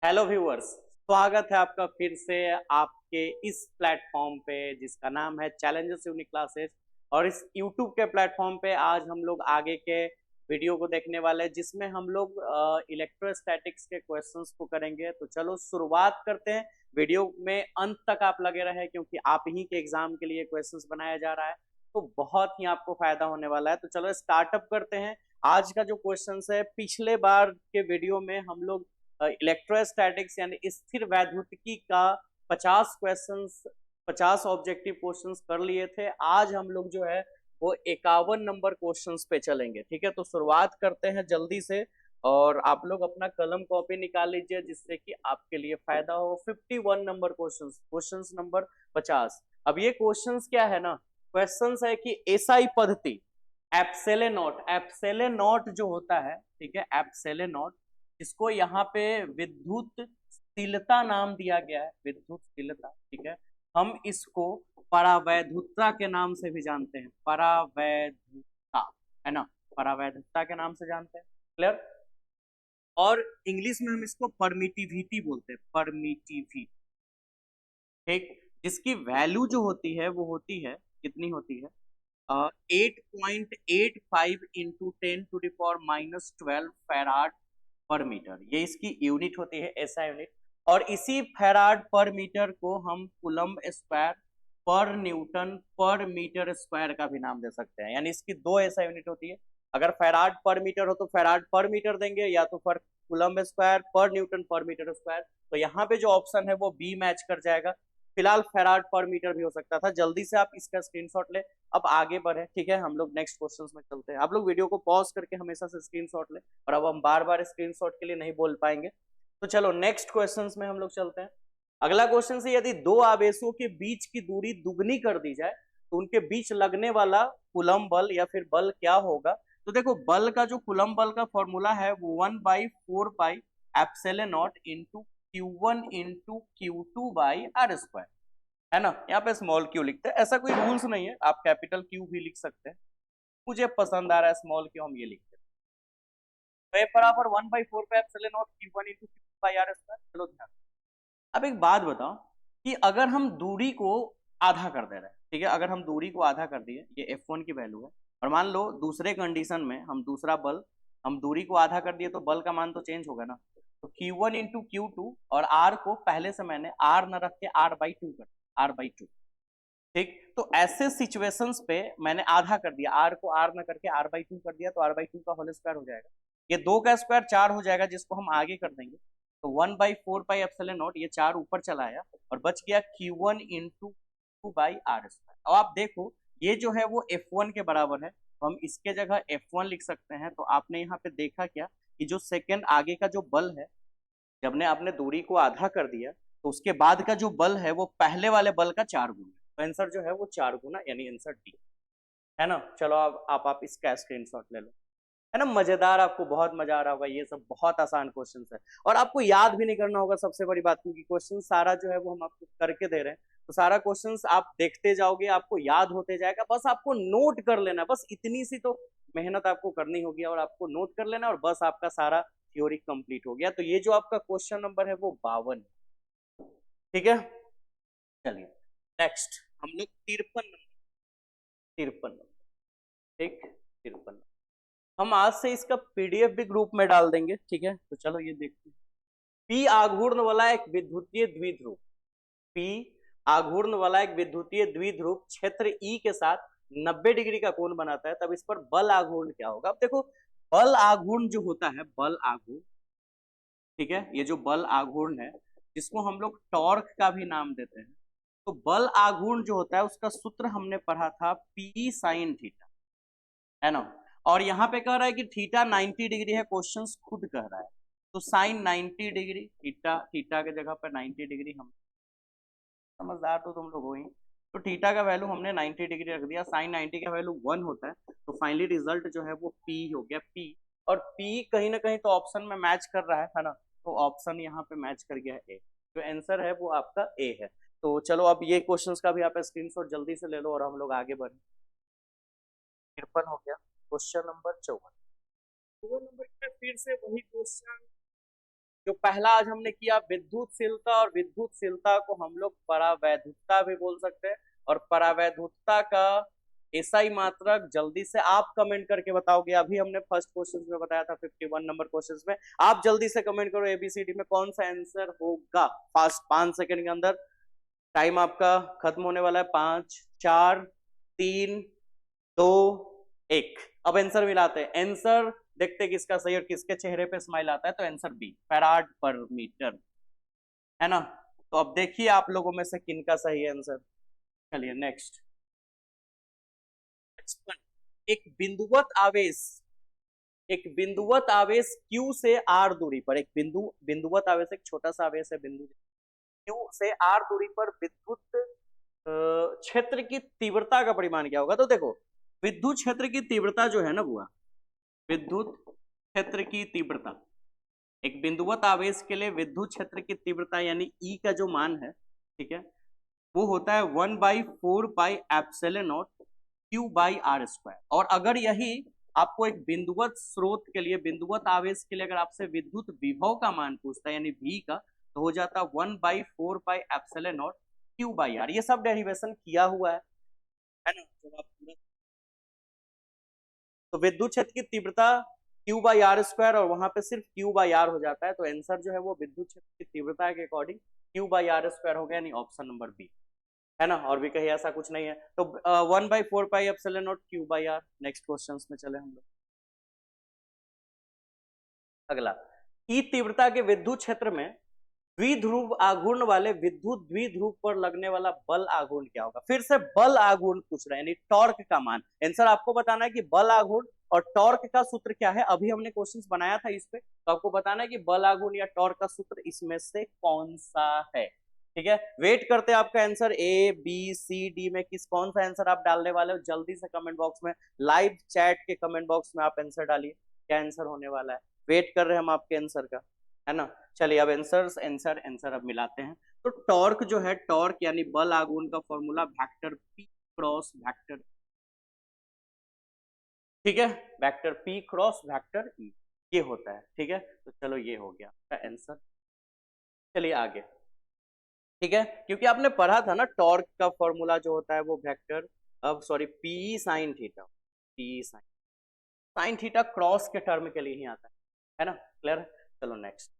Hello viewers, स्वागत है आपका फिर से आपके इस प्लेटफॉर्म पे जिसका नाम है चैलेंजेस यूनिक क्लासेस। और इस यूट्यूब के प्लेटफॉर्म पे आज हम लोग आगे के वीडियो को देखने वाले हैं जिसमें हम लोग इलेक्ट्रोस्टैटिक्स के क्वेश्चंस को करेंगे। तो चलो शुरुआत करते हैं। वीडियो में अंत तक आप लगे रहे क्योंकि आप ही के एग्जाम के लिए क्वेश्चंस बनाया जा रहा है, तो बहुत ही आपको फायदा होने वाला है। तो चलो स्टार्टअप करते हैं। आज का जो क्वेश्चन है, पिछले बार के वीडियो में हम लोग इलेक्ट्रोस्टैटिक्स यानी स्थिर वैद्युतिकी का 50 क्वेश्चंस, 50 ऑब्जेक्टिव क्वेश्चंस कर लिए थे। आज हम लोग जो है वो 51 नंबर क्वेश्चंस पे चलेंगे। ठीक है, तो शुरुआत करते हैं जल्दी से। और आप लोग अपना कलम कॉपी निकाल लीजिए जिससे कि आपके लिए फायदा हो। 51 नंबर क्वेश्चंस, क्वेश्चंस नंबर 50। अब ये क्वेश्चंस क्या है ना, क्वेश्चंस है कि एसआई पद्धति, एप्सिलॉन एप्सिलॉन नॉट जो होता है, ठीक है, एप्सिलॉन नॉट, इसको यहाँ पे विद्युतशीलता नाम दिया गया है, विद्युतशीलता। ठीक है, हम इसको परावैद्युतता के नाम से भी जानते हैं, परावैद्युतता, है ना, परावैद्युतता के नाम से जानते हैं। क्लियर? और इंग्लिश में हम इसको परमिटिविटी बोलते हैं, परमिटिविटी। ठीक, जिसकी वैल्यू जो होती है वो होती है, कितनी होती है, 8.85 into 10 to the power -12 farad पर मीटर। ये इसकी यूनिट होती है, ऐसा यूनिट। और इसी फैराड पर मीटर को हम कूलम्ब स्क्वायर पर न्यूटन पर मीटर स्क्वायर का भी नाम दे सकते हैं। यानी इसकी दो ऐसा यूनिट होती है। अगर फैराड पर मीटर हो तो फैराड पर मीटर देंगे, या तो पर कूलम्ब स्क्वायर पर न्यूटन पर मीटर स्क्वायर। तो यहाँ पे जो ऑप्शन है वो बी मैच कर जाएगा। फिलहाल फैराड पर मीटर भी हो सकता था। जल्दी से आप इसका स्क्रीनशॉट ले। अब आगे बढ़े, ठीक है, हम लोग नेक्स्ट क्वेश्चन में चलते हैं। आप लोग वीडियो को पॉज करके हमेशा से स्क्रीनशॉट ले, और अब हम बार बार स्क्रीनशॉट के लिए नहीं बोल पाएंगे। तो चलो नेक्स्ट क्वेश्चन में हम लोग चलते हैं। अगला क्वेश्चन से, यदि दो आवेशों के बीच की दूरी दुगनी कर दी जाए तो उनके बीच लगने वाला कूलम्ब बल या फिर बल क्या होगा। तो देखो, बल का जो कूलम्ब बल का फॉर्मूला है वो 1/4 पाई epsilon not into Q1 into Q2/r², है ना। यहाँ पे स्मॉल क्यू लिखते हैं, ऐसा कोई रूल्स नहीं है, आप कैपिटल क्यू भी लिख सकते हैं। मुझे पसंद आ रहा है स्मॉल क्यू, हम ये लिखते हैं। तो ये बराबर 1/4 पे epsilon not Q1 into Q2/r²। चलो ध्यान। अब एक बात बताओ कि अगर हम दूरी को आधा कर दे रहे हैं, ठीक है, अगर हम दूरी को आधा कर दिए, ये F1 की वैल्यू है, और मान लो दूसरे कंडीशन में हम दूसरा बल, हम दूरी को आधा कर दिए तो बल का मान तो चेंज होगा ना। तो Q1 इंटू Q2, और R को पहले से मैंने R न रख के R/2 कर, R/2। ठीक, तो ऐसे सिचुएशंस पे मैंने आधा कर दिया, आर को आर न करके R/2 कर दिया, तो R/2 का होल स्क्वायर हो जाएगा। ये दो का स्क्वायर 4 हो जाएगा, जिसको हम आगे कर देंगे। तो 1/4 पाई एप्सिलॉन नॉट, ये 4 ऊपर चला आया और बच गया Q1 इंटू Q2/r²। अब आप देखो, ये जो है वो F1 के बराबर है, तो हम इसके जगह F1 लिख सकते हैं। तो आपने यहाँ पे देखा क्या कि जो सेकंड आगे का जो बल है, जब ने आपने दूरी को आधा कर दिया तो उसके बाद का जो बल है वो पहले वाले बल का 4 गुना। तो आंसर जो है वो 4 गुना, यानी आंसर डी, है ना। चलो अब आप इसका स्क्रीनशॉट ले लो, है ना। मजेदार, आपको बहुत मजा आ रहा होगा। ये सब बहुत आसान क्वेश्चन है, और आपको याद भी नहीं करना होगा, सबसे बड़ी बात, क्योंकि क्वेश्चन सारा जो है वो हम आपको करके दे रहे हैं। तो सारा क्वेश्चन आप देखते जाओगे, आपको याद होते जाएगा। बस आपको नोट कर लेना, बस इतनी सी तो मेहनत आपको करनी होगी, और आपको नोट कर लेना, और बस आपका सारा थ्योरी कंप्लीट हो गया। तो ये जो आपका क्वेश्चन नंबर है वो 52 है। ठीक है, चलिए नेक्स्ट हम लोग 53 नंबर, 53 नंबर, ठीक, 53। हम आज से इसका पीडीएफ भी ग्रुप में डाल देंगे, ठीक है। तो चलो ये देखते हैं। पी आघूर्ण वाला एक विद्युतीय द्विध्रुव, पी आघूर्ण वाला एक विद्युतीय द्विध्रुव क्षेत्र ई के साथ 90 डिग्री का कोण बनाता है, तब इस पर बल आघूर्ण क्या होगा। अब देखो, बल आघूर्ण जो होता है, बल आघूर्ण, ठीक है, ये जो बल आघूर्ण है, जिसको हम लोग टॉर्क का भी नाम देते हैं। तो बल आघूर्ण जो होता है उसका सूत्र हमने पढ़ा था पी साइन थीटा, है ना। और यहाँ पे कह रहा है कि थीटा 90 डिग्री है, क्वेश्चन खुद कह रहा है। तो साइन 90 डिग्री, थीटा, थीटा के जगह पर 90 डिग्री, हम समझदार तो तुम लोग हो ही। तो थीटा का वैल्यू हमने 90 डिग्री रख दिया, साइन 90 का वैल्यू 1 होता है। तो फाइनली रिजल्ट जो है वो पी हो गया, पी। और पी कहीं ना कहीं तो ऑप्शन में मैच कर रहा है ना। तो ऑप्शन यहाँ पे मैच कर गया है ए, जो आंसर है वो आपका ए है। तो चलो अब ये क्वेश्चंस का भी आप स्क्रीनशॉट जल्दी से ले लो और हम लोग आगे बढ़े। 53 हो गया। क्वेश्चन नंबर 54, 54 नंबर पे फिर से वही क्वेश्चन जो पहला आज हमने किया विद्युतशीलता, और विद्युतशीलता को हम लोग परावैद्युतता भी बोल सकते हैं। और परावैद्युतता का एसआई मात्रक जल्दी से आप कमेंट करके बताओगे। अभी हमने फर्स्ट क्वेश्चन में बताया था 51 नंबर क्वेश्चन में। आप जल्दी से कमेंट करो एबीसीडी में कौन सा आंसर होगा फास्ट, 5 सेकंड के अंदर। टाइम आपका खत्म होने वाला है। 5 4 3 2 1। अब आंसर मिलाते हैं। आंसर देखते हैं किसका सही और किसके चेहरे पे स्माइल आता है। तो आंसर बी, फैराड पर मीटर, है ना। तो अब देखिए आप लोगों में से किनका सही आंसर। चलिए नेक्स्ट। एक बिंदुवत आवेश, एक बिंदुवत आवेश Q से R दूरी पर, एक बिंदुवत आवेश एक छोटा सा आवेश है बिंदु Q से R दूरी पर विद्युत क्षेत्र की तीव्रता का परिमाण क्या होगा। तो देखो विद्युत क्षेत्र की तीव्रता जो है ना बुआ, विद्युत क्षेत्र की तीव्रता, एक बिंदुवत आवेश के लिए विद्युत क्षेत्र की तीव्रता यानी E का जो मान है, ठीक है, वो होता है 1/4πε0 Q/r²। और अगर यही आपको एक बिंदुवत स्रोत के लिए, बिंदुवत आवेश के लिए अगर आपसे विद्युत विभव का मान पूछता है यानी V का, तो हो जाता 1/4πε0 Q/r। ये सब डेरिवेशन किया हुआ है ना। जब आप पूरा तो विद्युत क्षेत्र की तीव्रता Q/r² और वहां पे सिर्फ Q/r हो जाता है। तो आंसर जो है वो विद्युत क्षेत्र की तीव्रता के अकॉर्डिंग Q/r² हो गया, यानी ऑप्शन नंबर बी, है ना। और भी कहीं ऐसा कुछ नहीं है। तो 1/4πε0 Q/r। नेक्स्ट क्वेश्चन में चले हम लोग। अगला, ई तीव्रता के विद्युत क्षेत्र में द्विध्रुव आघूर्ण वाले विद्युत द्विध्रुव पर लगने वाला बल आघूर्ण क्या होगा। फिर से बल आघूर्ण पूछ रहे हैं, यानी टॉर्क का मान। आंसर आपको बताना है कि बल आघूर्ण और टॉर्क का सूत्र क्या है। अभी हमने क्वेश्चंस बनाया था इस पे, तो आपको बताना है कि बल आघूर्ण या टॉर्क का सूत्र इसमें से कौन सा है। ठीक है, वेट करते हैं आपका answer. A B C D में किस कौन सा आंसर आप डालने वाले हो, जल्दी से कमेंट बॉक्स में, लाइव चैट के कमेंट बॉक्स में आप आंसर डालिए, क्या आंसर होने वाला है। वेट कर रहे हैं हम आपके आंसर का, है ना। चलिए अब आंसर अब मिलाते हैं। तो टॉर्क जो है, टॉर्क यानी बल आघूर्ण का formula vector P cross vector, ठीक है, vector P cross vector E, ये होता है। ठीक है, तो चलो ये हो गया आपका आंसर। चलिए आगे। ठीक है, क्योंकि आपने पढ़ा था ना टॉर्क का फॉर्मूला जो होता है वो वेक्टर, अब sorry P sine theta, P sine theta cross के टर्म के लिए ही आता है ना। क्लियर है। चलो नेक्स्ट।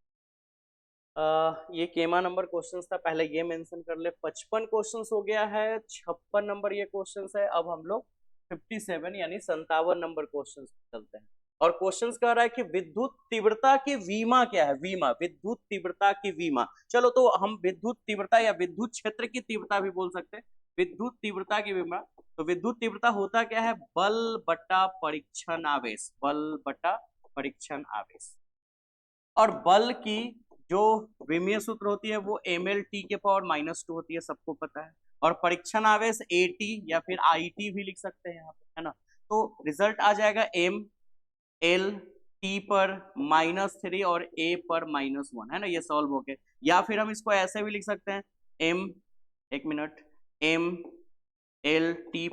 ये केमा नंबर क्वेश्चंस था, पहले ये मेंशन कर ले। 55 क्वेश्चंस हो गया है, 56 नंबर ये क्वेश्चंस है। अब हम लोग 57 यानी 57 नंबर क्वेश्चंस चलते हैं। और क्वेश्चंस कह रहा है कि विद्युत तीव्रता की वीमा क्या है। वीमा, विद्युत तीव्रता की वीमा। चलो तो हम विद्युत तीव्रता या विद्युत क्षेत्र की तीव्रता भी बोल सकते हैं, विद्युत तीव्रता की वीमा। तो विद्युत तीव्रता होता क्या है, बल बटा परीक्षण आवेश, बल बटा परीक्षण आवेश। और बल की जो विमीय सूत्र होती है वो ml/t के पावर -2 होती है, सबको पता है। और परीक्षण आवेश AT या फिर IT भी लिख सकते हैं यहाँ पे, है ना। तो रिजल्ट आ जाएगा ml/t पर -3 और A पर -1, है ना। ये सॉल्व हो गए। या फिर हम इसको ऐसे भी लिख सकते हैं ml/t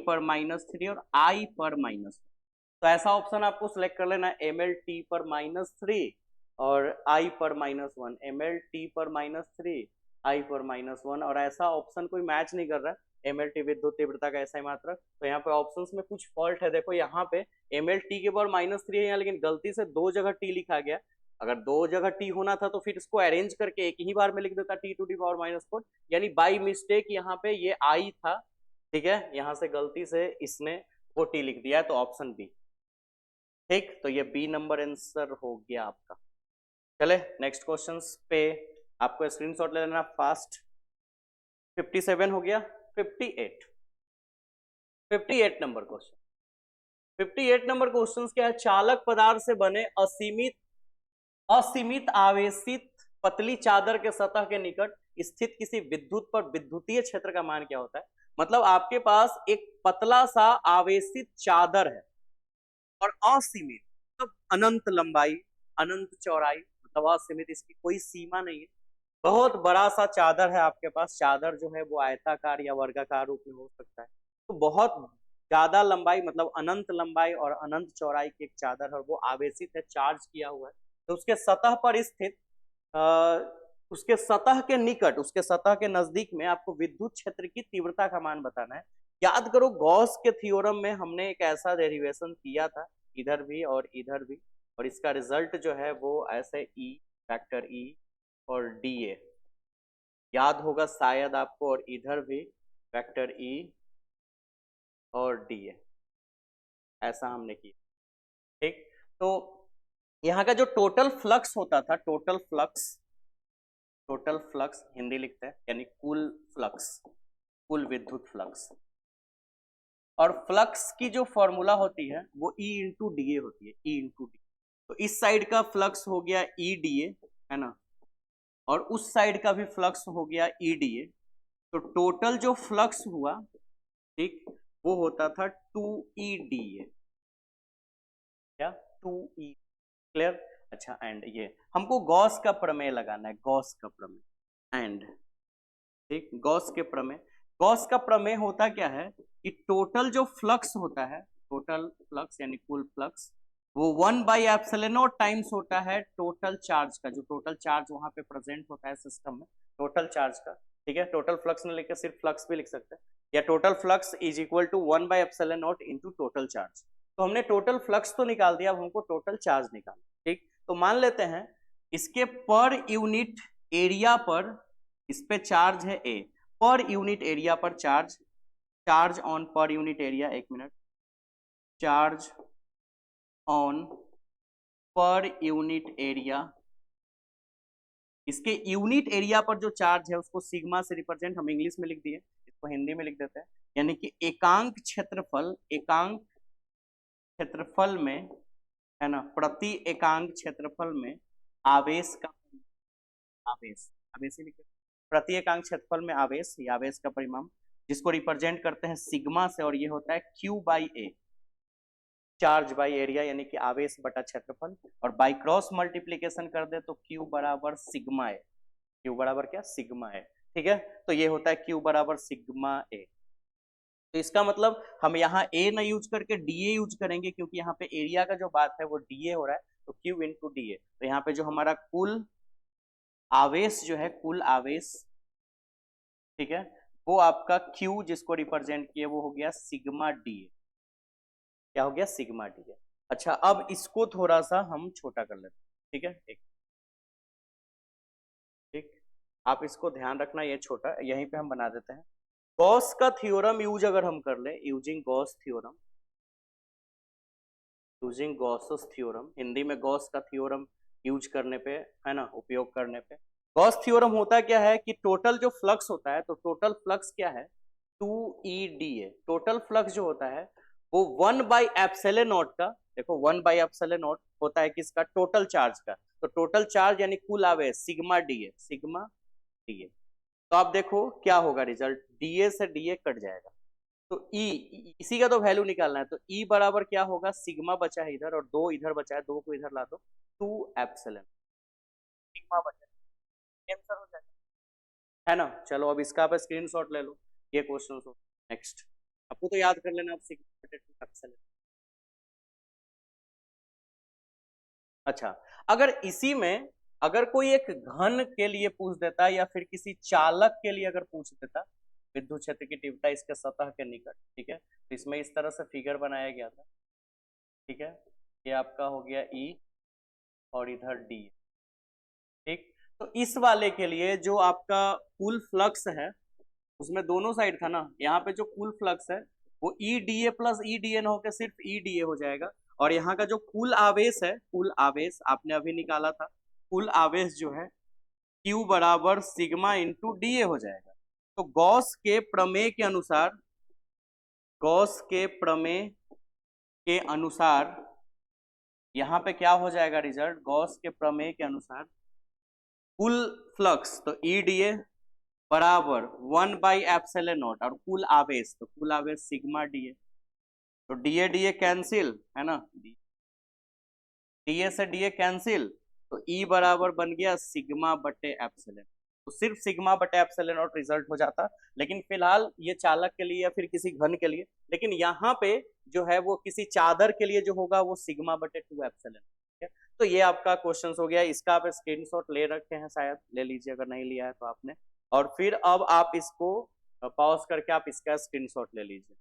पर -3 और I पर -1। तो ऐसा ऑप्शन आपको सिलेक्ट कर लेना है, ml/t पर -3 और I पर -1, ml/t पर -3 I पर -1। और ऐसा ऑप्शन कोई मैच नहीं कर रहा है ml/t विद्युत तीव्रता का ऐसा ही मात्रक। तो यहाँ पे ऑप्शंस में कुछ फॉल्ट है। देखो यहाँ पे ml/t के पावर -3 है यहाँ, लेकिन गलती से 2 जगह t लिखा गया। अगर 2 जगह t होना था तो फिर इसको अरेंज करके एक ही बार में लिख देता t⁴ यानी बाई मिस्टेक यहाँ पे ये I था। ठीक है, यहाँ से गलती से इसने वो t लिख दिया है, तो ऑप्शन बी। ठीक, तो ये बी नंबर आंसर हो गया आपका। चले नेक्स्ट क्वेश्चंस पे, आपको स्क्रीनशॉट ले लेना फास्ट। 57 हो गया। 58 नंबर क्वेश्चन। 58 नंबर क्वेश्चन क्या है, चालक पदार्थ से बने असीमित आवेशित पतली चादर के सतह के निकट स्थित किसी विद्युत पर विद्युतीय क्षेत्र का मान क्या होता है। मतलब आपके पास एक पतला सा आवेशित चादर है और असीमित, मतलब अनंत लंबाई, अनंत चौड़ाई, मतलब असीमित, इसकी कोई सीमा नहीं है। बहुत बड़ा सा चादर है आपके पास। चादर जो है वो आयताकार या वर्गाकार रूप में हो सकता है। तो बहुत ज्यादा लंबाई, मतलब अनंत लंबाई और अनंत चौड़ाई की एक चादर है, वो आवेशित है, चार्ज किया हुआ है। तो उसके सतह पर स्थित उसके सतह के निकट, उसके सतह के नजदीक में आपको विद्युत क्षेत्र की तीव्रता का मान बताना है। याद करो गॉस के थ्योरम में हमने एक ऐसा डेरिवेशन किया था, इधर भी और इधर भी, और इसका रिजल्ट जो है वो ऐसे ई, फैक्टर ई और डी ए, याद होगा शायद आपको, और इधर भी फैक्टर ई और डी ए, ऐसा हमने किया। ठीक, तो यहाँ का जो टोटल फ्लक्स होता था, टोटल फ्लक्स हिंदी लिखते हैं यानी कुल फ्लक्स, कुल विद्युत फ्लक्स, और फ्लक्स की जो फॉर्मूला होती है वो E इंटू डी ए होती है, E इंटू डी। तो इस साइड का फ्लक्स हो गया ई डी ए, है ना, और उस साइड का भी फ्लक्स हो गया ई डी ए। तो टोटल जो फ्लक्स हुआ, ठीक, वो होता था 2E डी ए, क्या 2E, क्लियर। अच्छा, एंड ये हमको गॉस का प्रमेय लगाना है, गॉस का प्रमेय, एंड ठीक, गॉस के प्रमेय, गॉस का प्रमेय होता क्या है कि टोटल जो फ्लक्स होता है, टोटल फ्लक्स यानी कुल फ्लक्स, वो 1/एप्सिलॉन टाइम्स होता है टोटल चार्ज का, जो टोटल चार्ज वहां पे प्रेजेंट होता है सिस्टम में, टोटल चार्ज का। ठीक है, टोटल फ्लक्स न लिखकर सिर्फ फ्लक्स भी लिख सकते हैं, या total flux is equal to 1/एप्सिलॉन इंटू टोटल चार्ज। तो हमने टोटल फ्लक्स तो निकाल दिया, अब हमको टोटल चार्ज निकालना। ठीक, तो मान लेते हैं इसके पर यूनिट एरिया पर इस पे चार्ज है ए, पर यूनिट एरिया पर charge, charge on per unit area, एक मिनट, charge on per unit area, इसके यूनिट एरिया पर जो चार्ज है उसको सिग्मा से रिप्रेजेंट हम इंग्लिश में लिख दिए, इसको हिंदी में लिख देते हैं, यानी कि एकांक क्षेत्रफल, एकांक क्षेत्रफल में, है ना, प्रति एकांक क्षेत्रफल में आवेश का, आवेश, आवेश ही लिखे, प्रति एकांक क्षेत्रफल में आवेश, या आवेश का परिमाण, जिसको रिप्रेजेंट करते हैं सिग्मा से, और ये होता है Q by A, charge by area, यानी कि आवेश बटा क्षेत्रफल, और बाई क्रॉस मल्टीप्लीकेशन कर दे तो Q बराबर सिग्मा ए, Q बराबर क्या, सिग्मा ए। ठीक है, तो ये होता है Q बराबर सिग्मा ए। तो इसका मतलब हम यहाँ ए ना यूज करके डी ए यूज करेंगे, क्योंकि यहाँ पे एरिया का जो बात है वो डी ए हो रहा है, तो Q इंटू डी ए। तो यहाँ पे जो हमारा कुल आवेश जो है, कुल आवेश, ठीक है, वो आपका Q जिसको रिप्रेजेंट किए वो हो गया सिग्मा डी ए, क्या हो गया, सिग्मा डी ए। अच्छा, अब इसको थोड़ा सा हम छोटा कर लेते हैं, ठीक है, एक, ठीक, आप इसको ध्यान रखना, ये छोटा यहीं पे हम बना देते हैं। गॉस का थ्योरम यूज अगर हम कर ले, using Gauss theorem, using Gauss theorem, Hindi में गॉस का थ्योरम यूज करने पे, है ना, उपयोग करने पे, गॉस थ्योरम होता क्या है कि टोटल जो फ्लक्स होता है, तो टोटल फ्लक्स क्या है, 2E टोटल फ्लक्स जो होता है वो 1/एप्सिलॉन का, देखो 1/एप्सिलॉन होता है किसका, टोटल चार्ज का, तो टोटल चार्ज यानी कुल आवेश sigma D A, sigma D A. तो आप देखो क्या होगा रिजल्ट, डी ए से डी ए कट जाएगा, तो ई, इसी का तो वैल्यू निकालना है, तो ई बराबर क्या होगा, सिग्मा बचा है इधर और दो इधर बचा है, दो को इधर ला दो, 2 एप्सिलॉन, सिग्मा बचा है, आंसर हो जाएगा, है ना। चलो अब इसका आप स्क्रीनशॉट ले लो, ये क्वेश्चन हो। नेक्स्ट आपको तो याद कर लेना, आप सिग्मा बटे 2 एप्सिलॉन। अच्छा, अगर इसी में अगर कोई एक घन के लिए पूछ देता, या फिर किसी चालक के लिए अगर पूछ देता, विद्युत क्षेत्र की तीव्रता इसके सतह के निकट, ठीक है, तो इसमें इस तरह से फिगर बनाया गया था, ठीक है, ये आपका हो गया ई और इधर डी, ठीक। तो इस वाले के लिए जो आपका कुल फ्लक्स है, उसमें दोनों साइड था ना, यहाँ पे जो कुल फ्लक्स है वो E D A plus E D N होकर सिर्फ ई डी ए हो जाएगा, और यहाँ का जो कुल आवेश है, कुल आवेश आपने अभी निकाला था, कुल आवेश जो है Q बराबर सिग्मा इंटू डी ए हो जाएगा। तो गॉस के प्रमेय के अनुसार, गॉस के प्रमेय के अनुसार यहाँ पे क्या हो जाएगा रिजल्ट, गॉस के प्रमेय के अनुसार कुल फ्लक्स, तो ई डी ए बराबर 1/एप्सिलॉन और कुल आवेश, तो कुल आवेश सिग्मा डी ए, तो डी ए कैंसिल, है ना, डी ए से डी ए कैंसिल, तो ई बराबर बन गया सिग्मा बटे एप्सिलॉन, तो सिर्फ सिग्मा बटे एप्सिलॉन और रिजल्ट हो जाता। लेकिन फिलहाल ये चालक के लिए या फिर किसी घन के लिए, लेकिन यहाँ पे जो है वो किसी चादर के लिए जो होगा वो सिग्मा बटे 2 एप्सिलॉन, ठीक है। तो ये आपका क्वेश्चन हो गया, इसका आप स्क्रीनशॉट ले रखे हैं, शायद ले लीजिए अगर नहीं लिया है तो आपने। और फिर अब आप इसको पॉज करके आप इसका स्क्रीनशॉट ले लीजिए,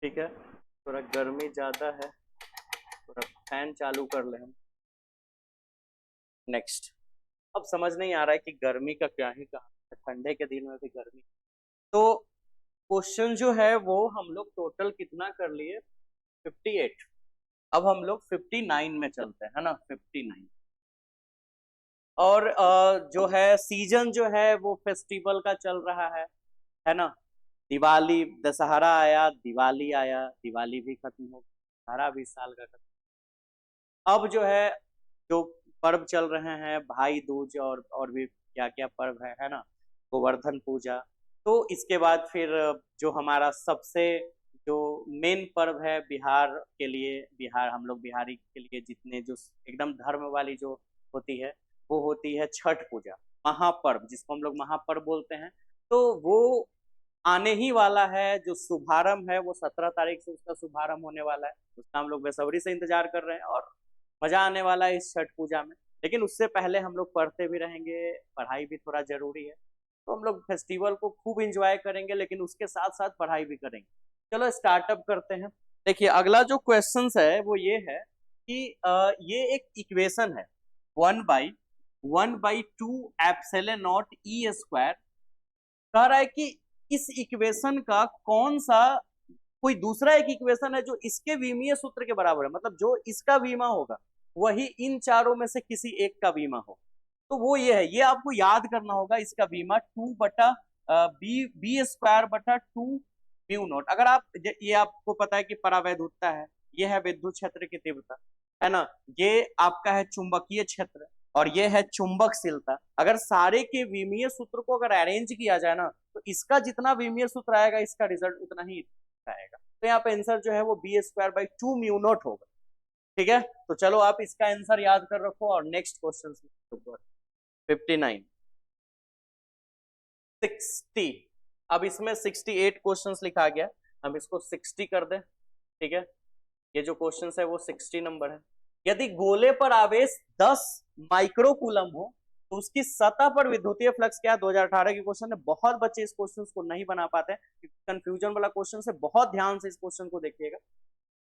ठीक है। थोड़ा गर्मी ज्यादा है, थोड़ा फैन चालू कर ले हम। नेक्स्ट, अब समझ नहीं आ रहा है कि गर्मी का क्या ही कहा, ठंडे के दिन में भी गर्मी। तो क्वेश्चन जो है वो हम लोग टोटल कितना कर लिए, 58। अब हम लोग 59 में चलते हैं, है ना, 59। और जो है सीजन जो है वो फेस्टिवल का चल रहा है ना। दिवाली, दशहरा आया, दिवाली आया, दिवाली भी खत्म हो गया, दशहरा भी साल का खत्म। अब जो है, जो पर्व चल रहे हैं, भाई दूज और भी क्या क्या पर्व है ना, गोवर्धन पूजा। तो इसके बाद फिर जो हमारा सबसे जो मेन पर्व है बिहार के लिए, बिहार हम लोग बिहारी के लिए जितने जो एकदम धर्म वाली जो होती है, वो होती है छठ पूजा, महापर्व जिसको हम लोग महापर्व बोलते हैं। तो वो आने ही वाला है, जो शुभारंभ है वो 17 तारीख से उसका शुभारंभ होने वाला है, उसका हम लोग बेसब्री से इंतजार कर रहे हैं और मजा आने वाला है इस छठ पूजा में। लेकिन उससे पहले हम लोग पढ़ते भी रहेंगे, पढ़ाई भी थोड़ा जरूरी है, तो हम लोग फेस्टिवल को खूब इंजॉय करेंगे लेकिन उसके साथ साथ पढ़ाई भी करेंगे। चलो स्टार्टअप करते हैं। देखिए अगला जो क्वेश्चन है वो ये है कि ये एक इक्वेशन है, 1/1/2 एप्सिलॉन नॉट ई स्क्वायर। कह रहा है कि इस इक्वेशन का कौन सा कोई दूसरा एक इक्वेशन है जो इसके विमीय सूत्र के बराबर है, मतलब जो इसका विमा होगा वही इन चारों में से किसी एक का बीमा हो। तो वो ये है, ये आपको याद करना होगा, इसका बीमा 2/बी स्क्वायर/2 म्यू नॉट। अगर आप ये आपको पता है कि परावैद्युतता है, ये है विद्युत क्षेत्र की तीव्रता, है ना, ये आपका है चुंबकीय क्षेत्र और ये है चुंबकशीलता। अगर सारे के विमीय सूत्र को अगर अरेंज किया जाए ना, तो इसका जितना विमीय सूत्र आएगा इसका रिजल्ट उतना ही आएगा। तो यहाँ पे आंसर जो है वो बी² 2 म्यू नॉट होगा, ठीक है। तो चलो आप इसका आंसर याद कर रखो और नेक्स्ट क्वेश्चन 59 60। अब इसमें 68 क्वेश्चंस लिखा गया, हम इसको 60 कर दें, ठीक है। ये जो क्वेश्चन है वो 60 नंबर है। यदि गोले पर आवेश 10 माइक्रोकूलम हो तो उसकी सतह पर विद्युतीय फ्लक्स क्या है। 2018 के क्वेश्चन है, बहुत बच्चे इस क्वेश्चन को नहीं बना पाते हैं, कंफ्यूजन वाला क्वेश्चन है, बहुत ध्यान से इस क्वेश्चन को देखिएगा।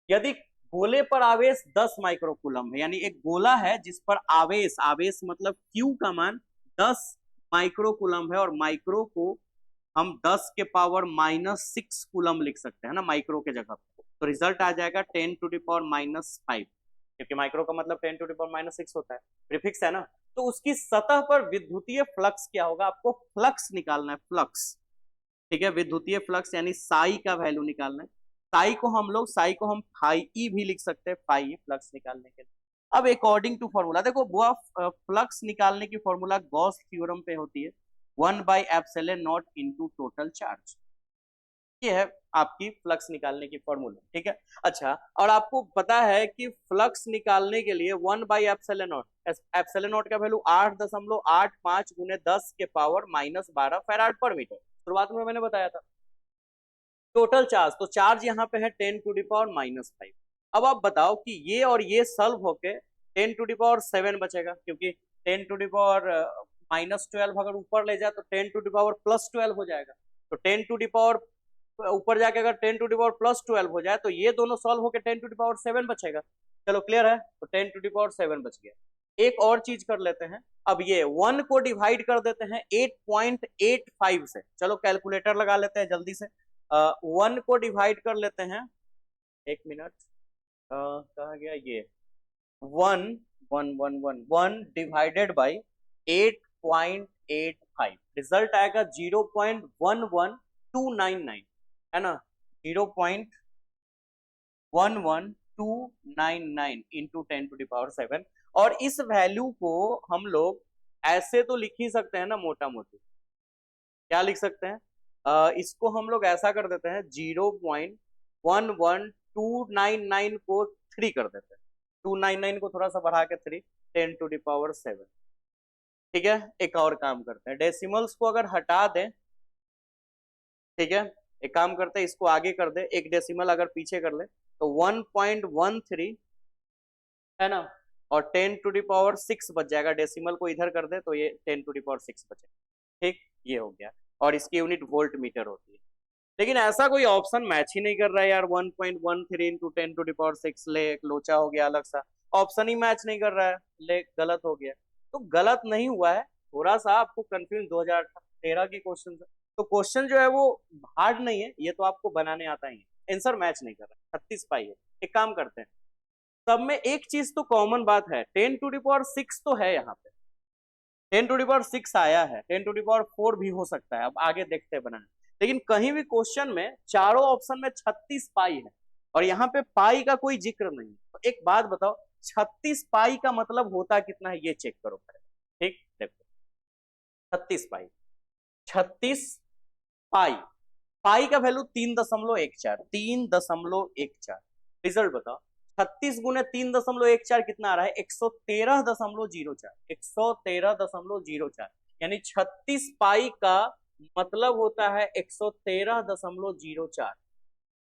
यदि गोले पर आवेश 10 माइक्रोकूलम है, यानी एक गोला है जिस पर आवेश, आवेश मतलब Q का मान 10 माइक्रोकूलम है, और माइक्रो को हम 10 के पावर -6 कूलम लिख सकते हैं ना माइक्रो के जगह पर। तो रिजल्ट आ जाएगा 10⁻⁵, क्योंकि माइक्रो का मतलब 10⁻�6 होता है, प्रीफिक्स है ना। तो उसकी सतह पर विद्युतीय फ्लक्स क्या होगा, आपको फ्लक्स निकालना है, फ्लक्स, ठीक है। विद्युतीय फ्लक्स यानी साई का वैल्यू निकालना है। साई को हम फाई ई भी लिख सकते हैं, फाई फ्लक्स निकालने के लिए। अब अकॉर्डिंग टू फॉर्मूला देखो, वो फ्लक्स निकालने की फॉर्मूला गॉस थ्योरम पे होती है, 1/ε0 इंटू टोटल चार्ज। ये है आपकी फ्लक्स निकालने की फॉर्मूला, ठीक है। अच्छा, और आपको पता है कि फ्लक्स निकालने के लिए 1/ε0, एप्सिलॉन का वैल्यू 8.85 गुने 10 के पावर -12 फैराड पर मीटर, शुरुआत में मैंने बताया था। टोटल चार्ज, तो चार्ज यहाँ पे है 10⁻⁵। अब आप बताओ कि ये और ये सॉल्व होके 10⁻7 बचेगा, क्योंकि 10⁻12 अगर ऊपर ले जाए तो 10⁻+12 हो जाएगा। तो 10 ऊपर जाके अगर 10⁻+12 हो जाए तो ये दोनों सॉल्व होके 10⁻7 बचेगा। चलो क्लियर है, तो 10⁻7 बच गया। एक और चीज कर लेते हैं, अब ये 1 को डिवाइड कर देते हैं 8.85 से। चलो कैलकुलेटर लगा लेते हैं जल्दी से। 1 को डिवाइड कर लेते हैं, एक मिनट, कहा गया ये 1 डिवाइडेड बाई 8.85, रिजल्ट आएगा 0.11299, है ना, 0.11299 इंटू 10⁻7। और इस वैल्यू को हम लोग ऐसे तो लिख ही सकते हैं ना, मोटा मोटी क्या लिख सकते हैं, इसको हम लोग ऐसा कर देते हैं, 0.11299 को 3 कर देते हैं, 299 को थोड़ा सा बढ़ा के 3, 10⁻7, ठीक है। एक और काम करते हैं, डेसिमल्स को अगर हटा दें, ठीक है, एक काम करते हैं, इसको आगे कर दे, एक डेसिमल अगर पीछे कर ले तो 1.13 है ना, और 10⁶ बच जाएगा, डेसिमल को इधर कर दे तो ये 10⁶ बचेगा। ठीक, ये हो गया। और इसकी यूनिट वोल्ट मीटर होती है। लेकिन ऐसा कोई ऑप्शन मैच ही नहीं कर रहा है यार, 1.13 इंटू 10⁶ ले, एक लोचा हो गया अलग सा, ऑप्शन ही मैच नहीं कर रहा है, ले गलत हो गया। तो गलत नहीं हुआ है, थोड़ा सा आपको कंफ्यूज 2013 के क्वेश्चन से, तो क्वेश्चन जो है वो हार्ड नहीं है, ये तो आपको बनाने आता ही है, आंसर मैच नहीं कर रहा है, 36 पाई है। एक काम करते हैं, सब में एक चीज तो कॉमन बात है, 10⁶ तो है यहाँ पे, 10⁶ आया है, 10⁴ भी हो सकता है, अब आगे देखते हैं बनाने। लेकिन कहीं भी क्वेश्चन में चारों ऑप्शन में 36 पाई है, और यहाँ पे पाई का कोई जिक्र नहीं। तो एक बात बताओ, 36 पाई का मतलब होता कितना है, ये चेक करो पहले। ठीक, देखो 36 पाई, 36 पाई, पाई का वैल्यू 3.14, 3.14। रिजल्ट बताओ, 36 × 3.14 कितना आ रहा है, 113.04, 113.04, यानी 36 पाई का मतलब होता है 113.04,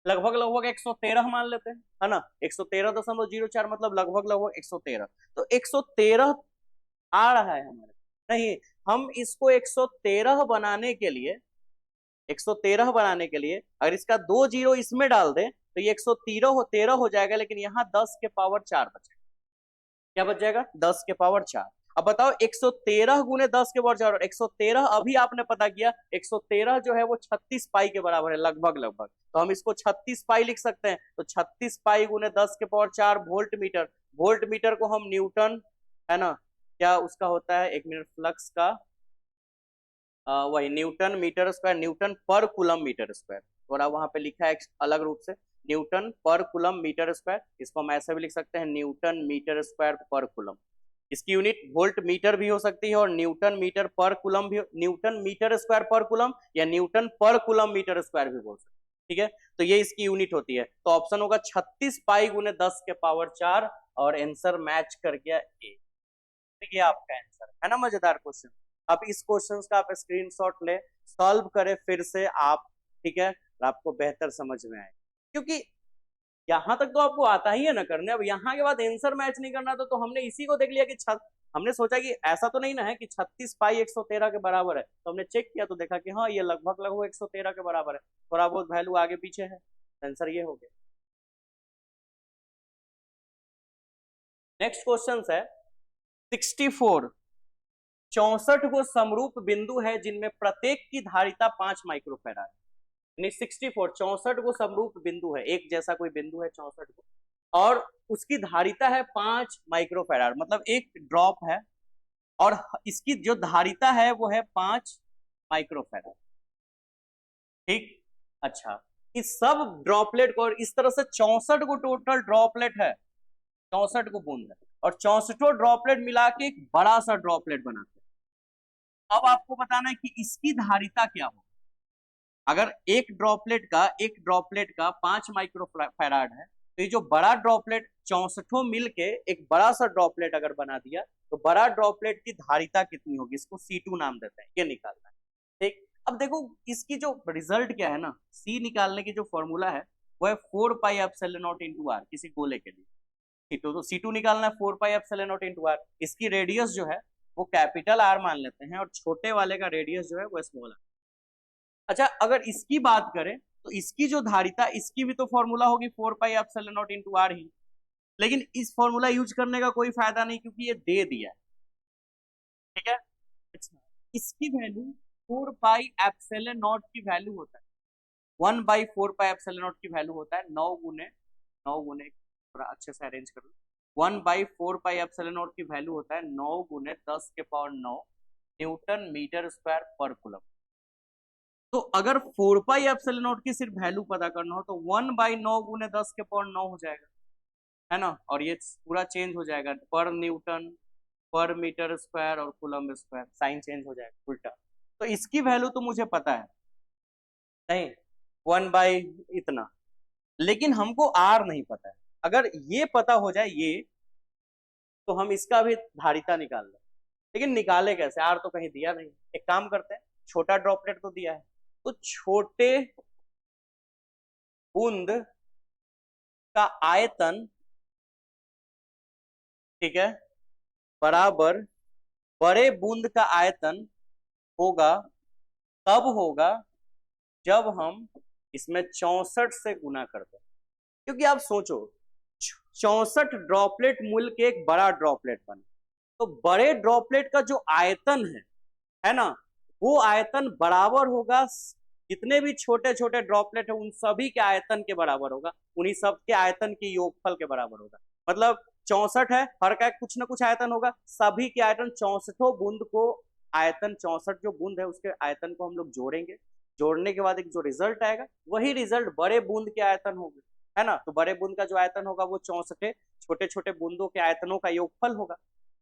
लगभग लगभग 113 मान लेते हैं, है ना, 113.04 मतलब लगभग लगभग 113, तो 113 आ रहा है हमारे, नहीं, हम इसको 113 बनाने के लिए, 113 बनाने के लिए अगर इसका 2 जीरो इसमें डाल दें तो ये 113 हो जाएगा, लेकिन यहाँ 10⁴ बचेगा। क्या बच जाएगा, 10⁴। अब बताओ 113 × 10⁴, और 113 अभी आपने पता किया, 113 जो है वो 36 पाई के बराबर है, लगभग लगभग, तो हम इसको 36 पाई लिख सकते हैं। तो 36 पाई × 10⁴ वोल्ट मीटर, वोल्ट मीटर को हम न्यूटन, है ना, क्या उसका होता है, 1 मिनट, फ्लक्स का वही न्यूटन मीटर स्क्वायर, न्यूटन पर कूलम मीटर स्क्वायर, थोड़ा वहां पे लिखा है अलग रूप से, न्यूटन पर कूलम मीटर स्क्वायर, इसको हम ऐसे भी लिख सकते हैं, न्यूटन मीटर स्क्वायर पर कूलम। इसकी यूनिट वोल्ट मीटर भी हो सकती है, और न्यूटन मीटर पर कूलम भी, न्यूटन मीटर स्क्वायर पर कूलम, या न्यूटन पर कूलम मीटर स्क्वायर भी बोल सकते हैं। ठीक है, तो ये इसकी यूनिट होती है। तो ऑप्शन होगा 36 पाई × 10⁴, और आंसर मैच कर गया ए। ये आपका आंसर है ना, मजेदार क्वेश्चन। अब इस क्वेश्चन का आप स्क्रीनशॉट ले, सॉल्व करें फिर से आप, ठीक है, और आपको बेहतर समझ में आए, क्योंकि यहाँ तक तो आपको आता ही है ना करने, अब यहाँ के बाद आंसर मैच नहीं करना तो हमने इसी को देख लिया कि हमने सोचा कि ऐसा तो नहीं ना है कि 36 पाई 113 के बराबर है, तो हमने चेक किया तो देखा कि हाँ ये लगभग लगभग 113 के बराबर है, थोड़ा बहुत वैल्यू आगे पीछे है, आंसर ये हो गया। नेक्स्ट क्वेश्चन है 64, 64 को समरूप बिंदु है जिनमें प्रत्येक की धारिता 5 माइक्रोफैराड, यानी 64, 64 को समरूप बिंदु है, एक जैसा कोई बिंदु है 64 को, और उसकी धारिता है 5 माइक्रोफैराड, मतलब एक ड्रॉप है, और इसकी जो धारिता है वो है 5 माइक्रोफैराड। ठीक, अच्छा, इस सब ड्रॉपलेट को, और इस तरह से 64 को टोटल ड्रॉपलेट है, 64 को बूंद है, और 64 ड्रॉपलेट मिला के एक बड़ा सा ड्रॉपलेट बनाते हैं। अब आपको बताना है कि इसकी धारिता क्या हो, अगर एक ड्रॉपलेट का 5 माइक्रोफैराड है, तो ये जो बड़ा ड्रॉपलेट 64 मिलके एक बड़ा सा ड्रॉपलेट अगर बना दिया, तो बड़ा ड्रॉपलेट की धारिता कितनी होगी, इसको C2 नाम देते हैं, ये निकालना है। ठीक, अब देखो इसकी जो रिजल्ट क्या है ना, C निकालने की जो फॉर्मूला है वो है 4πε0 × r, किसी गोले के लिए। C2, तो C2 निकालना है 4πε0 × r, इसकी रेडियस जो है वो कैपिटल R मान लेते हैं, और छोटे वाले का रेडियस जो है वो स्मॉल आर। अच्छा, अगर इसकी बात करें तो इसकी जो धारिता, इसकी भी तो फॉर्मूला होगी 4πε0 × r ही, लेकिन इस फॉर्मूला यूज करने का कोई फायदा नहीं, क्योंकि ये दे दिया है। ठीक है, अच्छा, इसकी वैल्यू 4πε0 की वैल्यू होता है, 1/4πε0 की वैल्यू होता है 9 गुने, थोड़ा अच्छे से अरेंज कर लो, 1/4πε0 की वैल्यू होता है 9 × 10⁹ न्यूटन मीटर स्क्वायर पर कूलम। तो अगर 4πε0 की सिर्फ वैल्यू पता करना हो तो 1/9 × 10⁹ हो जाएगा, है ना, और ये पूरा चेंज हो जाएगा, पर न्यूटन पर मीटर स्क्वायर और कूलम स्क्वायर, साइन चेंज हो जाएगा उल्टा। तो इसकी वैल्यू तो मुझे पता है, नहीं, 1 इतना, लेकिन हमको आर नहीं पता है। अगर ये पता हो जाए ये, तो हम इसका भी धारिता निकाल लें, लेकिन निकाले कैसे, आर तो कहीं दिया नहीं। एक काम करते हैं, छोटा ड्रॉपलेट तो दिया है, तो छोटे बूंद का आयतन ठीक है, बराबर बड़े बूंद का आयतन होगा, तब होगा जब हम इसमें 64 से गुना कर दें। क्योंकि आप सोचो 64 ड्रॉपलेट मूल के एक बड़ा ड्रॉपलेट बने, तो बड़े ड्रॉपलेट का जो आयतन है ना, वो आयतन बराबर होगा जितने भी छोटे छोटे ड्रॉपलेट है उन सभी के आयतन के बराबर होगा, उन्हीं सब के आयतन के योगफल के बराबर होगा। मतलब 64 है, हर का कुछ ना कुछ आयतन होगा, सभी के आयतन 64 बूंद को आयतन 64 जो बूंद है उसके आयतन को हम लोग जोड़ेंगे, जोड़ने के बाद एक जो रिजल्ट आएगा वही रिजल्ट बड़े बूंद के आयतन होंगे, है ना। तो बड़े बूंद का जो आयतन होगा वो 64 छोटे छोटे बूंदों के आयतनों का योगफल होगा।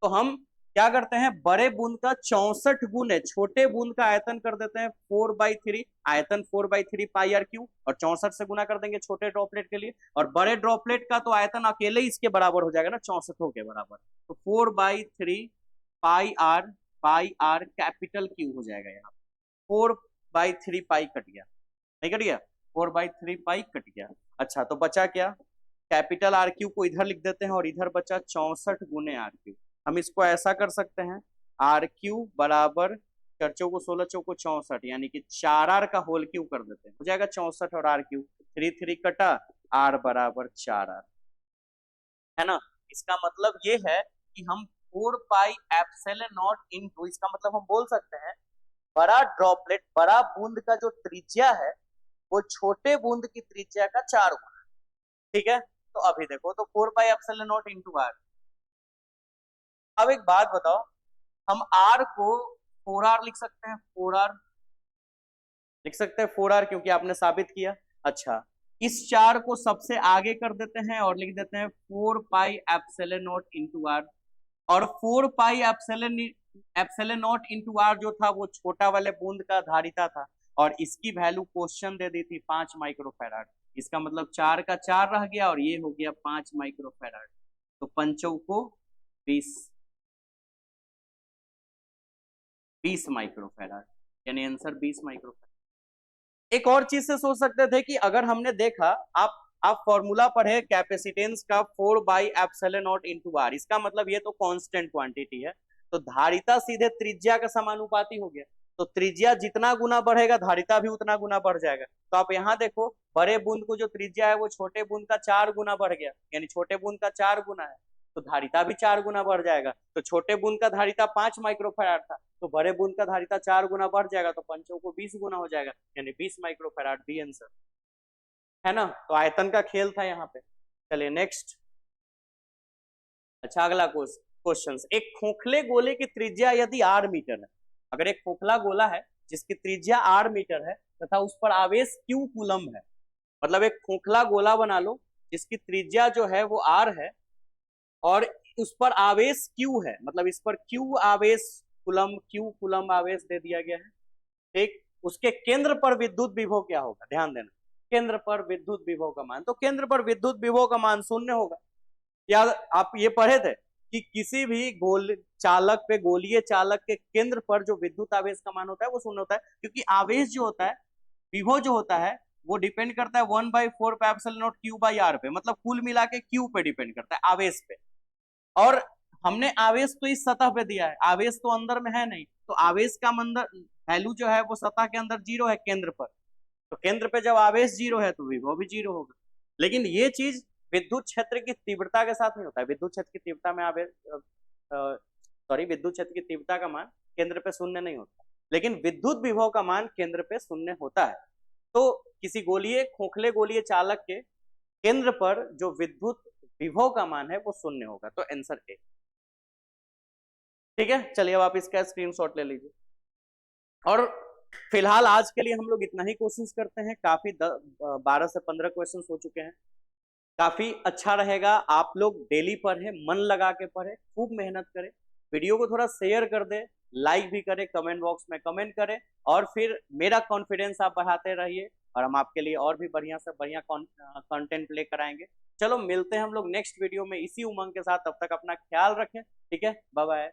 तो हम क्या करते हैं, बड़े बूंद का 64 गुने छोटे बूंद का आयतन कर देते हैं 4/3, आयतन 4/3 पाई आर क्यू, और 64 से गुना कर देंगे छोटे ड्रॉपलेट के लिए, और बड़े ड्रॉपलेट का तो आयतन अकेले ही इसके बराबर हो जाएगा ना, 64 के बराबर। तो 4/3 पाई आर कैपिटल क्यू हो जाएगा। यहाँ 4/3 पाई कट गया, नहीं कट गया, 4/3 पाई कट गया। अच्छा तो बचा क्या, कैपिटल आर क्यू को इधर लिख देते हैं और इधर बचा 64 गुने आर क्यू। हम इसको ऐसा कर सकते हैं, आर क्यू बराबर 4 चौको 16 चौको 64, यानी कि 4r का होल क्यू कर देते हैं, हो जाएगा 64 और आर क्यू, 3 कटा, आर बराबर 4r, है ना। इसका मतलब ये है कि हम 4 पाई एप्सिलॉन नॉट इनटू, इसका मतलब हम बोल सकते हैं बड़ा ड्रॉपलेट बड़ा बूंद का जो त्रिज्या है वो छोटे बूंद की त्रिज्या का 4 गुना, ठीक है। तो अभी देखो, तो 4 pi epsilon naught into R. अब एक बात बताओ, हम r को 4r लिख सकते हैं, 4r लिख सकते हैं 4r, क्योंकि आपने साबित किया। अच्छा, इस 4 को सबसे आगे कर देते हैं और लिख देते हैं 4 pi epsilon naught into R, और 4 pi epsilon naught into R जो था वो छोटा वाले बूंद का धारिता था, और इसकी वैल्यू क्वेश्चन दे दी थी 5 माइक्रोफैराड। इसका मतलब 4 का 4 रह गया और ये हो गया 5 माइक्रोफैराड। तो पंचों को 20 माइक्रोफैराड, यानी आंसर 20 माइक्रोफैराड। एक और चीज से सोच सकते थे कि अगर हमने देखा, आप फॉर्मूला पढ़े कैपेसिटेंस का 4 pi epsilon naught into R, इसका मतलब ये तो कांस्टेंट क्वांटिटी है, तो धारिता सीधे त्रिज्या का समानुपाती हो गया, तो त्रिज्या जितना गुना बढ़ेगा धारिता भी उतना गुना बढ़ जाएगा। तो आप यहाँ देखो, बड़े बूंद को जो त्रिज्या है वो छोटे बूंद का 4 गुना बढ़ गया, यानी छोटे बूंद का 4 गुना है, तो धारिता भी 4 गुना बढ़ जाएगा। तो छोटे बूंद का धारिता 5 माइक्रोफैराड था, तो बड़े बूंद का धारिता 4 गुना बढ़ जाएगा, तो पंचों को 20 गुना हो जाएगा, यानी 20 माइक्रोफैराड बी आंसर, है ना। तो आयतन का खेल था यहाँ पे। चलिए नेक्स्ट। अच्छा अगला क्वेश्चन, एक खोखले गोले की त्रिज्या यदि r मीटर है, अगर एक खोखला गोला है जिसकी त्रिज्या r मीटर है तथा उस पर आवेश q कूलम है, मतलब एक खोखला गोला बना लो जिसकी त्रिज्या जो है वो r है और उस पर आवेश q है, मतलब इस पर q आवेश q कूलम आवेश दे दिया गया है, ठीक। उसके केंद्र पर विद्युत विभव क्या होगा, ध्यान देना, केंद्र पर विद्युत विभव का मान, तो केंद्र पर विद्युत विभव का मान 0 होगा। या आप ये पढ़े थे कि किसी भी गोल चालक पे, गोलीय चालक के केंद्र पर जो विद्युत आवेश का मान होता है वो 0 होता है, क्योंकि आवेश जो होता है, विभव जो होता है वो डिपेंड करता है 1/4 पे epsilon not q by r पे, मतलब कुल मिला के q पे डिपेंड करता है, आवेश पे। और हमने आवेश तो इस सतह पे दिया है, आवेश तो अंदर में है नहीं, तो आवेश का वैल्यू जो है वो सतह के अंदर 0 है केंद्र पर, तो केंद्र पे जब आवेश 0 है तो विभव भी 0 होगा। लेकिन ये चीज विद्युत क्षेत्र की तीव्रता के साथ नहीं होता है, विद्युत क्षेत्र की तीव्रता में आवेश विद्युत क्षेत्र की तीव्रता का मान केंद्र पे 0 नहीं होता, लेकिन विद्युत विभव का मान केंद्र पे 0 होता है। तो किसी गोलीय खोखले गोलीय चालक के केंद्र पर जो विद्युत विभव का मान है वो 0 होगा, तो आंसर ए, ठीक है। चलिए अब आप इसका स्क्रीनशॉट ले लीजिए, और फिलहाल आज के लिए हम लोग इतना ही कोशिश करते हैं, काफी 12 से 15 क्वेश्चन हो चुके हैं, काफी अच्छा रहेगा आप लोग डेली पढ़े, मन लगा के पढ़े, खूब मेहनत करें, वीडियो को थोड़ा शेयर कर दे, लाइक भी करें, कमेंट बॉक्स में कमेंट करें, और फिर मेरा कॉन्फिडेंस आप बढ़ाते रहिए और हम आपके लिए और भी बढ़िया से बढ़िया कंटेंट लेकर आएंगे। चलो मिलते हैं हम लोग नेक्स्ट वीडियो में इसी उमंग के साथ, तब तक अपना ख्याल रखें, ठीक है, बाय बाय।